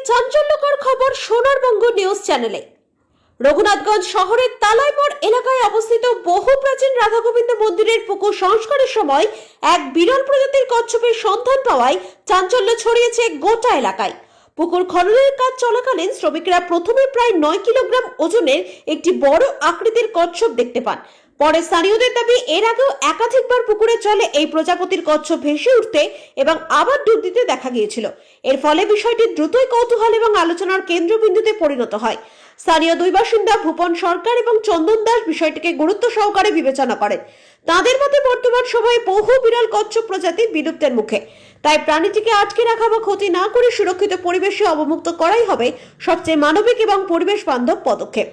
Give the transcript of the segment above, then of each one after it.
চাঞ্চল্যকর খবর সোনারবঙ্গ নিউজ চ্যানেলে। রঘুনাথগঞ্জ শহরের তালাইমোড় এলাকায় অবস্থিত বহু প্রাচীন রাধা গোবিন্দ মন্দিরের পুকুর সংস্কারের সময় এক বিরল প্রজাতির কচ্ছপের সন্ধান পাওয়ায় চাঞ্চল্য ছড়িয়েছে গোটা এলাকায়। পুকুর খননের কাজ চলাকালীন শ্রমিকরা প্রথমে প্রায় 9 কিলোগ্রাম ওজনের একটি বড় আকৃতির কচ্ছপ দেখতে পান। পরে স্থানীয়দের দাবি, এর আগেও একাধিকবার পুকুরের জলে এই প্রজাপতির কচ্ছপ ভেসে উঠতে এবং আবার ডুব দিতে দেখা গিয়েছিল। এর ফলে বিষয়টি দ্রুতই কৌতূহল এবং আলোচনার কেন্দ্রবিন্দুতে পরিণত হয়। স্থানীয় দুই বাসিন্দা ভূপন সরকার এবং চন্দন দাস বিষয়টিকে গুরুত্ব সহকারে বিবেচনা করেন। তাদের মতে বর্তমান সময়ে বহু বিরল কচ্ছপ প্রজাতি বিলুপ্তের মুখে, তাই প্রাণীটিকে আটকে রাখা বা ক্ষতি না করে সুরক্ষিত পরিবেশে অবমুক্ত করাই হবে সবচেয়ে মানবিক এবং পরিবেশ বান্ধব পদক্ষেপ।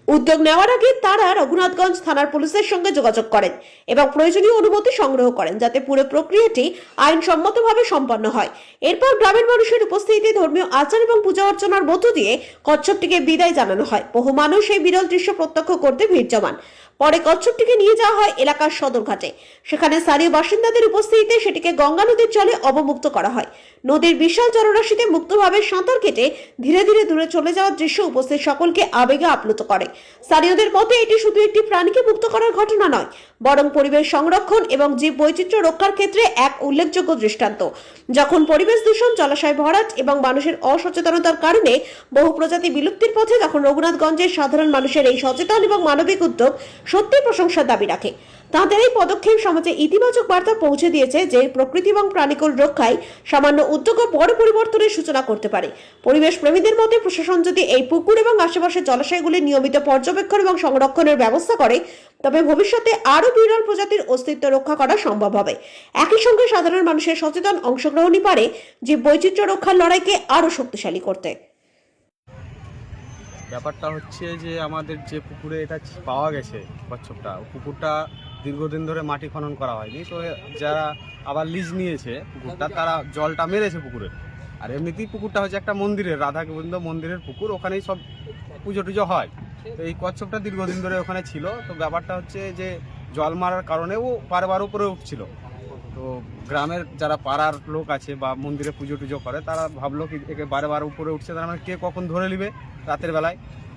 উদ্যোগ নেওয়ার আগে তারা রঘুনাথগঞ্জ থানার পুলিশের সঙ্গে যোগাযোগ করেন এবং প্রয়োজনীয় অনুমতি সংগ্রহ করেন, যাতে পুরো প্রক্রিয়াটি আইনসম্মতভাবে সম্পন্ন হয়। এরপর গ্রামের মানুষের উপস্থিতিতে ধর্মীয় আচার এবং পূজা অর্চনার মধ্য দিয়ে কচ্ছপটিকে বিদায় জানানো হয়। বহু মানুষ এই বিরল দৃশ্য প্রত্যক্ষ করতে ভিড় জমান। পরে কচ্ছপটিকে নিয়ে যাওয়া হয় এলাকার সদরঘাটে। সেখানে স্থানীয় বাসিন্দাদের উপস্থিতিতে সেটিকে গঙ্গা নদীর জলে অবমুক্ত করা হয়। নদীর বিশাল জলরাশিতে মুক্তভাবে সাঁতার কেটে ধীরে ধীরে দূরে চলে যাওয়ার দৃশ্য উপস্থিত সকলকে আবেগে আপ্লুত করে। স্থানীয়দের মতে এটি শুধু একটি প্রাণীকে মুক্ত করার ঘটনা নয়, বরং পরিবেশ সংরক্ষণ এবং জীব বৈচিত্র্য রক্ষার ক্ষেত্রে এক উল্লেখযোগ্য দৃষ্টান্ত। যখন পরিবেশ দূষণ, জলাশয় ভরাট এবং মানুষের অসচেতনতার কারণে বহু প্রজাতি বিলুপ্তির পথে, তখন রঘুনাথগঞ্জের সাধারণ মানুষের এই সচেতন এবং মানবিক উদ্যোগ সত্যি প্রশংসার দাবি রাখে। তাদের এই পদক্ষেপ সমাজে ইতিবাচক বার্তা পৌঁছে দিয়েছে যে প্রকৃতি এবং প্রাণীকুল রক্ষায় সামান্য উদ্যোগও বড় পরিবর্তনের সূচনা করতে পারে। পরিবেশ প্রেমীদের মতে প্রশাসন যদি এই পুকুর এবং আশেপাশের জলাশয়গুলির নিয়মিত পর্যবেক্ষণ এবং সংরক্ষণের ব্যবস্থা করে, তবে ভবিষ্যতে আরও বিরল প্রজাতির অস্তিত্ব রক্ষা করা সম্ভব হবে। একই সঙ্গে সাধারণ মানুষের সচেতন অংশগ্রহণই পারে যে বৈচিত্র্য রক্ষার লড়াইকে আরও শক্তিশালী করতে। ব্যাপারটা হচ্ছে যে আমাদের যে পুকুরে এটা পাওয়া গেছে কচ্ছপটা, পুকুরটা দীর্ঘদিন ধরে মাটি খনন করা হয়নি, তো যারা আবার লিজ নিয়েছে পুকুরটা, তারা জলটা মেরেছে পুকুরে। আর এমনিতেই পুকুরটা হচ্ছে একটা মন্দিরের, রাধা গোবিন্দ মন্দিরের পুকুর, ওখানেই সব পুজো টুজো হয়। তো এই কচ্ছপটা দীর্ঘদিন ধরে ওখানে ছিল। তো ব্যাপারটা হচ্ছে যে জল মারার কারণেও বারবার উপরে উঠছিল। তো গ্রামের যারা পাড়ার লোক আছে বা মন্দিরে পুজো টুজো করে, তারা ভাবলো কি একে বারবার উপরে উঠছে, তার মানে কে কখন ধরে নিবে রাতের বেলায়।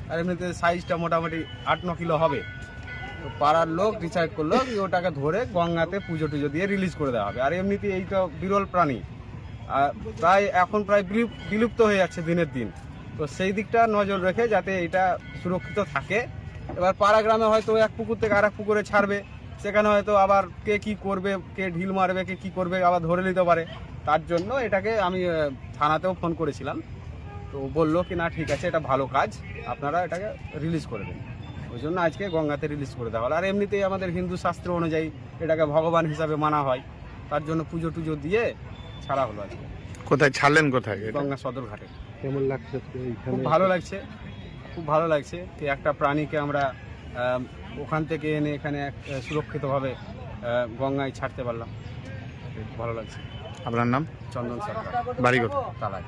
আর এমনিতে সাইজটা মোটামুটি 8-9 কিলো হবে। তো পাড়ার লোক ডিসাইড করলো কি ওটাকে ধরে গঙ্গাতে পুজো টুজো দিয়ে রিলিজ করে দেওয়া হবে। আর এমনিতে এইটা বিরল প্রাণী, এখন প্রায় বিলুপ্ত হয়ে যাচ্ছে দিনের দিন। তো সেই দিকটা নজর রেখে যাতে এটা সুরক্ষিত থাকে। এবার পাড়া গ্রামে হয়তো এক পুকুর থেকে আর এক পুকুরে ছাড়বে, সেখানে হয়তো আবার কে কি করবে, কে ঢিল মারবে, কে কি করবে, আবার ধরে নিতে পারে। তার জন্য এটাকে আমি থানাতেও ফোন করেছিলাম। তো বললো কি না ঠিক আছে, এটা ভালো কাজ, আপনারা এটাকে রিলিজ করে দেন। ওই জন্য আজকে গঙ্গাতে রিলিজ করে দেওয়া হলো। আর এমনিতেই আমাদের হিন্দু শাস্ত্র অনুযায়ী এটাকে ভগবান হিসাবে মানা হয়, তার জন্য পুজো টুজো দিয়ে ছাড়া হলো আজকে। কোথায় ছাড়লেন? কোথায়? গঙ্গা সদর ঘাটে। কেমন লাগছে? খুব ভালো লাগছে, খুব ভালো লাগছে কি একটা প্রাণীকে আমরা ওখান থেকে এনে এখানে সুরক্ষিতভাবে গঙ্গায় ছাড়তে পারলাম। ভালো লাগছে। আপনার নাম? চন্দন সরকার, বাড়ি কোথায়? তালাই।